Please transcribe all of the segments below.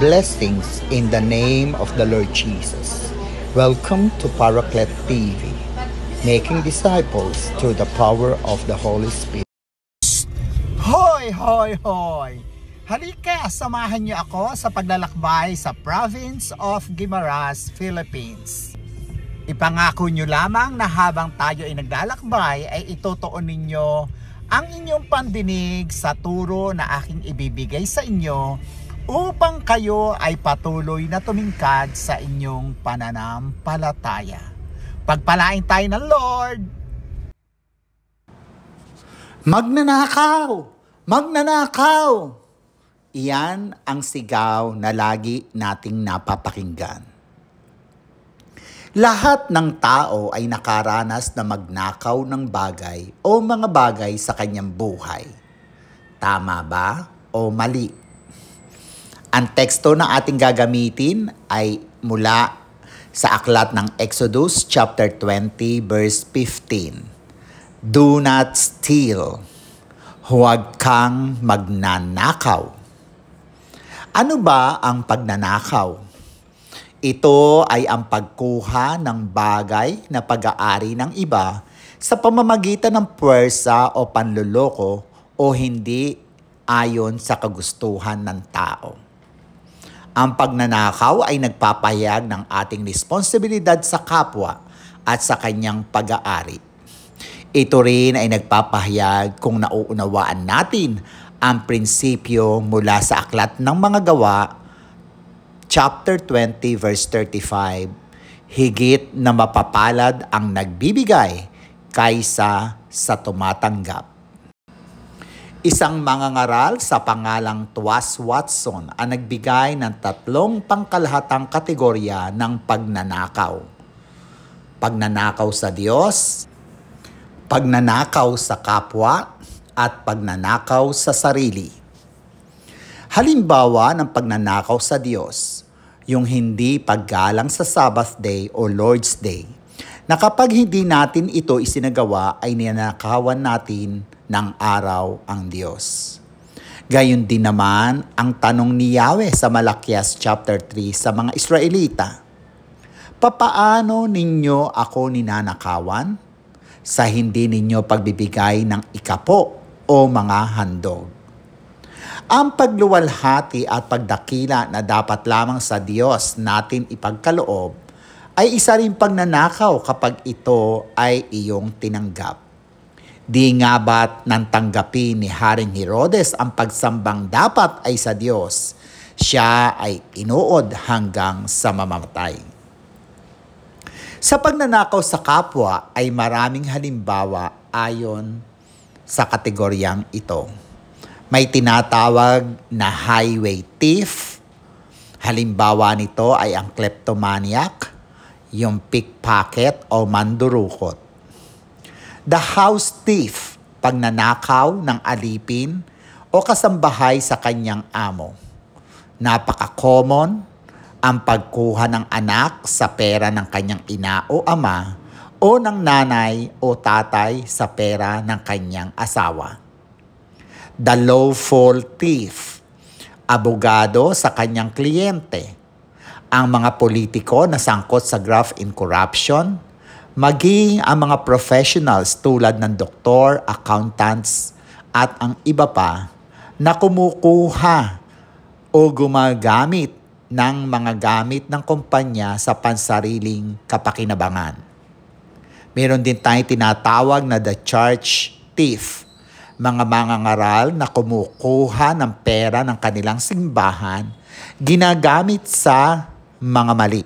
Blessings in the name of the Lord Jesus. Welcome to Paraclet TV, making disciples through the power of the Holy Spirit. Hoy, hoy, hoy! Halika, samahan niyo ako sa paglalakbay sa province of Guimaras, Philippines. Ipangako niyo lamang na habang tayo ay naglalakbay ay itutuon ninyo ang inyong pandinig sa turo na aking ibibigay sa inyo upang kayo ay patuloy na tumingkad sa inyong pananampalataya. Pagpalain tayo ng Lord! Magnanakaw! Magnanakaw! Iyan ang sigaw na lagi nating napapakinggan. Lahat ng tao ay nakaranas na magnakaw ng bagay o mga bagay sa kanyang buhay. Tama ba o mali? Ang teksto na ating gagamitin ay mula sa aklat ng Exodus chapter 20 verse 15. Do not steal. Huwag kang magnanakaw. Ano ba ang pagnanakaw? Ito ay ang pagkuha ng bagay na pag-aari ng iba sa pamamagitan ng puwersa o panloloko o hindi ayon sa kagustuhan ng tao. Ang pagnanakaw ay nagpapahayag ng ating responsibilidad sa kapwa at sa kanyang pag-aari. Ito rin ay nagpapahayag kung nauunawaan natin ang prinsipyo mula sa aklat ng mga gawa, chapter 20 verse 35, higit na mapapalad ang nagbibigay kaysa sa tumatanggap. Isang mangangaral sa pangalang Thomas Watson ang nagbigay ng 3 pangkalahatang kategorya ng pagnanakaw. Pagnanakaw sa Diyos, pagnanakaw sa kapwa, at pagnanakaw sa sarili. Halimbawa ng pagnanakaw sa Diyos, yung hindi paggalang sa Sabbath Day o Lord's Day, na kapag hindi natin ito isinagawa ay ninanakawan natin ng araw ang Diyos. Gayon din naman ang tanong ni Yahweh sa Malakias chapter 3 sa mga Israelita. Papaano ninyo ako ninanakawan? Sa hindi ninyo pagbibigay ng ikapo o mga handog. Ang pagluwalhati at pagdakila na dapat lamang sa Diyos natin ipagkaloob ay isa rin pagnanakaw kapag ito ay iyong tinanggap. Di nga ba't nang tanggapin ni Haring Herodes ang pagsambang dapat ay sa Diyos, siya ay inuod hanggang sa mamamatay. Sa pagnanakaw sa kapwa ay maraming halimbawa ayon sa kategoryang ito. May tinatawag na highway thief. Halimbawa nito ay ang kleptomaniac, yung pickpocket o mandurukot. The house thief, pagnanakaw ng alipin o kasambahay sa kanyang amo. Napaka-common ang pagkuha ng anak sa pera ng kanyang ina o ama o ng nanay o tatay sa pera ng kanyang asawa. The lawful thief, abogado sa kanyang kliyente. Ang mga politiko na sangkot sa graft and corruption, maging ang mga professionals tulad ng doktor, accountants at ang iba pa na kumukuha o gumagamit ng mga gamit ng kumpanya sa pansariling kapakinabangan. Meron din tayong tinatawag na the church thief, mga mangangaral na kumukuha ng pera ng kanilang simbahan, ginagamit sa mga mali.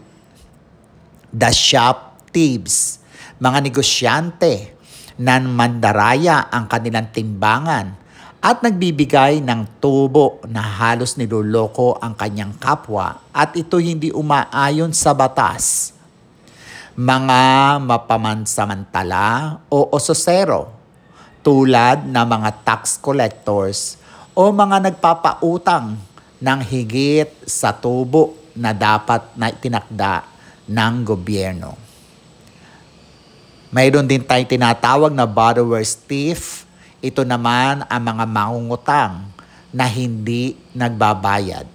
The shop thieves, mga negosyante na mandaraya ang kanilang timbangan at nagbibigay ng tubo na halos niloloko ang kanyang kapwa at ito hindi umaayon sa batas. Mga mapamansamantala o ososero tulad ng mga tax collectors o mga nagpapautang ng higit sa tubo na dapat na itinakda ng gobyerno. Mayroon din tayong tinatawag na borrower's thief. Ito naman ang mga mangungutang na hindi nagbabayad.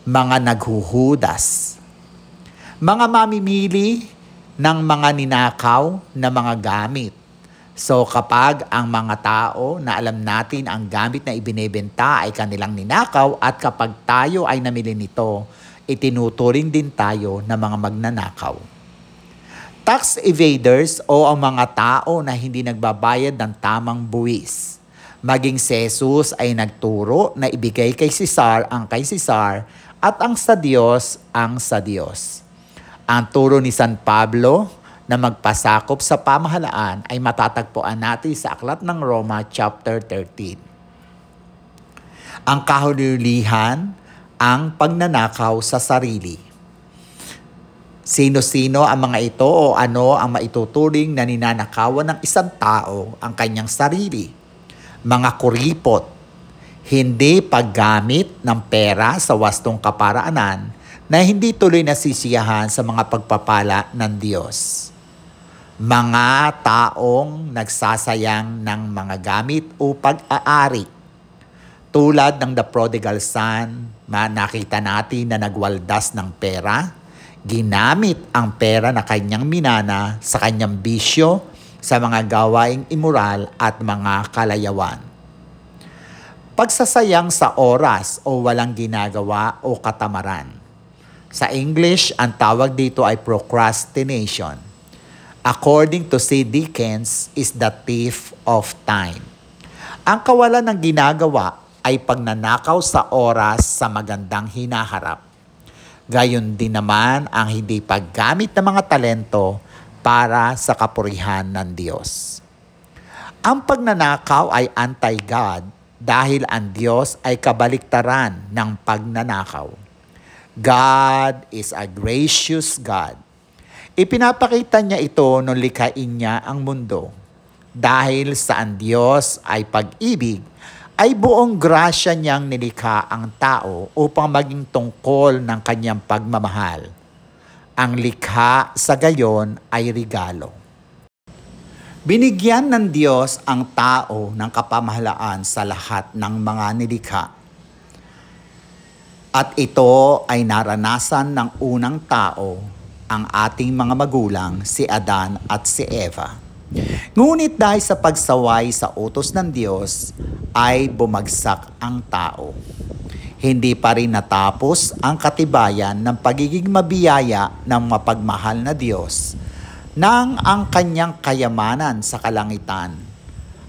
mga naghuhudas, mga mamimili ng mga ninakaw na mga gamit. So kapag ang mga tao na alam natin ang gamit na ibinebenta ay kanilang ninakaw at kapag tayo ay namili nito, itinuturing din tayo na mga magnanakaw. Tax evaders o ang mga tao na hindi nagbabayad ng tamang buwis. Maging si Jesus ay nagturo na ibigay kay Cesar ang kay Cesar at ang sa Diyos ang sa Diyos. Ang turo ni San Pablo na magpasakop sa pamahalaan ay matatagpuan natin sa Aklat ng Roma chapter 13. Ang kahulihan, ang pagnanakaw sa sarili. Sino-sino ang mga ito o ano ang maituturing na ninanakawan ng isang tao ang kanyang sarili? Mga kuripot, hindi paggamit ng pera sa wastong kaparaanan na hindi tuloy nasisiyahan sa mga pagpapala ng Diyos. Mga taong nagsasayang ng mga gamit o pag-aari. Tulad ng the prodigal son, nakita natin na nagwaldas ng pera, ginamit ang pera na kanyang minana sa kanyang bisyo, sa mga gawaing immoral at mga kalayawan. Pagsasayang sa oras o walang ginagawa o katamaran. Sa English, ang tawag dito ay procrastination. According to C. Dickens, is the thief of time. Ang kawalan ng ginagawa ay pagnanakaw sa oras sa magandang hinaharap. Gayon din naman ang hindi paggamit ng mga talento para sa kapurihan ng Diyos. Ang pagnanakaw ay anti-God dahil ang Diyos ay kabaliktaran ng pagnanakaw. God is a gracious God. Ipinapakita niya ito nung likhain niya ang mundo. Dahil sa ang Diyos ay pag-ibig, ay buong grasya niyang nilikha ang tao upang maging tungkol ng kanyang pagmamahal. Ang likha sa gayon ay regalo. Binigyan ng Diyos ang tao ng kapamahalaan sa lahat ng mga nilikha. At ito ay naranasan ng unang tao, ang ating mga magulang, si Adan at si Eva. Ngunit dahil sa pagsaway sa utos ng Diyos, ay bumagsak ang tao. Hindi pa rin natapos ang katibayan ng pagiging mabiyaya ng mapagmahal na Diyos nang ang kanyang kayamanan sa kalangitan,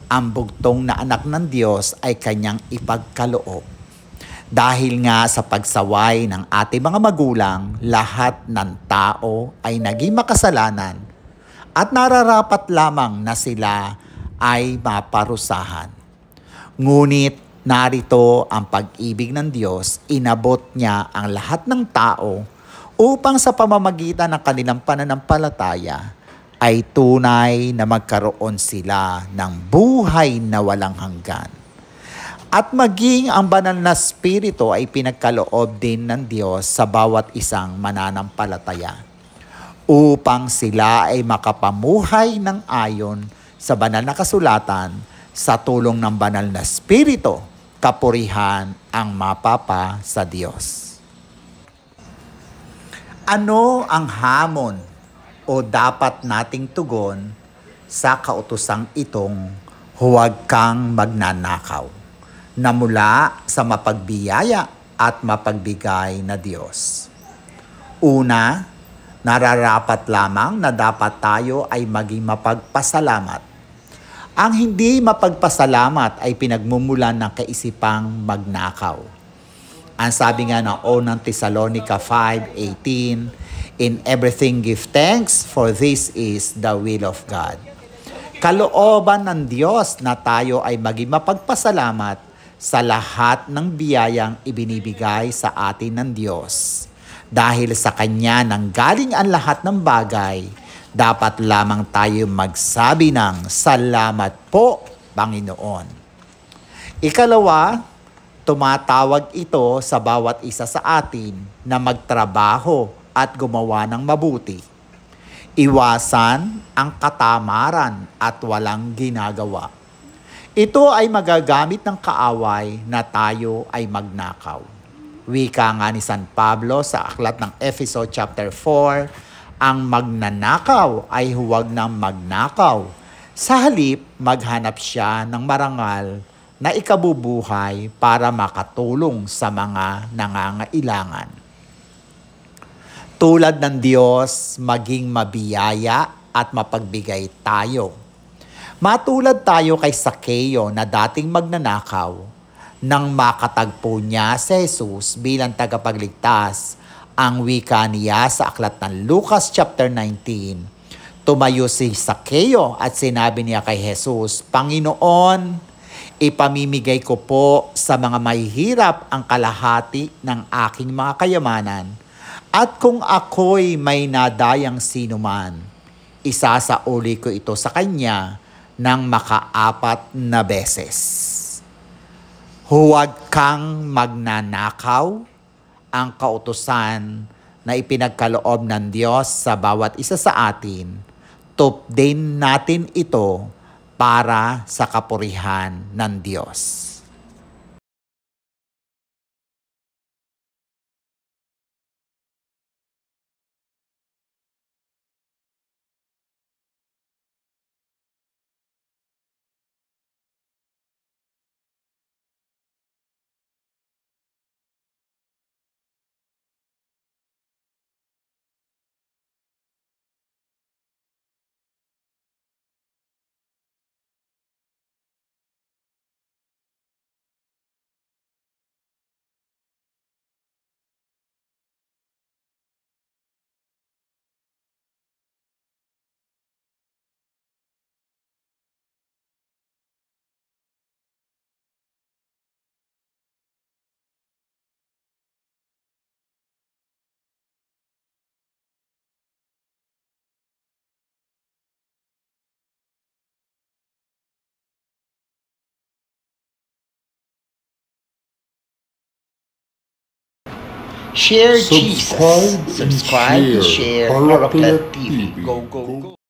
ang bugtong na anak ng Diyos ay kanyang ipagkaloob. Dahil nga sa pagsaway ng ating mga magulang, lahat ng tao ay naging makasalanan at nararapat lamang na sila ay maparusahan. Ngunit narito ang pag-ibig ng Diyos, inabot niya ang lahat ng tao upang sa pamamagitan ng kanilang pananampalataya ay tunay na magkaroon sila ng buhay na walang hanggan. At maging ang banal na spirito ay pinagkaloob din ng Diyos sa bawat isang mananampalataya upang sila ay makapamuhay ng ayon sa banal na kasulatan sa tulong ng banal na spirito, kapurihan ang mapapa sa Diyos. Ano ang hamon o dapat nating tugon sa kautosang itong huwag kang magnanakaw na mula sa mapagbiyaya at mapagbigay na Diyos? Una, nararapat lamang na dapat tayo ay maging mapagpasalamat. Ang hindi mapagpasalamat ay pinagmumulan ng kaisipang magnakaw. Ang sabi nga ng unang Thessalonica 5:18, in everything give thanks, for this is the will of God. Kalooban ng Diyos na tayo ay maging mapagpasalamat sa lahat ng biyayang ibinibigay sa atin ng Diyos. Dahil sa Kanya nanggaling ang lahat ng bagay, dapat lamang tayo magsabi ng salamat po, Panginoon. Ikalawa, tumatawag ito sa bawat isa sa atin na magtrabaho at gumawa ng mabuti. Iwasan ang katamaran at walang ginagawa. Ito ay magagamit ng kaaway na tayo ay magnakaw. Wika nga ni San Pablo sa aklat ng Efeso chapter 4, ang magnanakaw ay huwag nang magnakaw. Sa halip, maghanap siya ng marangal na ikabubuhay para makatulong sa mga nangangailangan. Tulad ng Diyos, maging mabiyaya at mapagbigay tayo. Matulad tayo kay Sakeo na dating magnanakaw, nang makatagpo niya si Jesus bilang tagapagligtas. Ang wika niya sa aklat ng Lucas chapter 19, tumayo si Sakeo at sinabi niya kay Jesus, Panginoon, ipamimigay ko po sa mga mahihirap ang kalahati ng aking mga kayamanan. At kung ako'y may nadayang sinuman, isasauli ko ito sa kanya ng maka-4 na beses. Huwag kang magnanakaw, ang kautusan na ipinagkaloob ng Diyos sa bawat isa sa atin. Tupdin natin ito para sa kapurihan ng Diyos. Share Jesus. Subscribe and Subscribe, share. share. Harapet Harapet TV. TV. Go, go, go.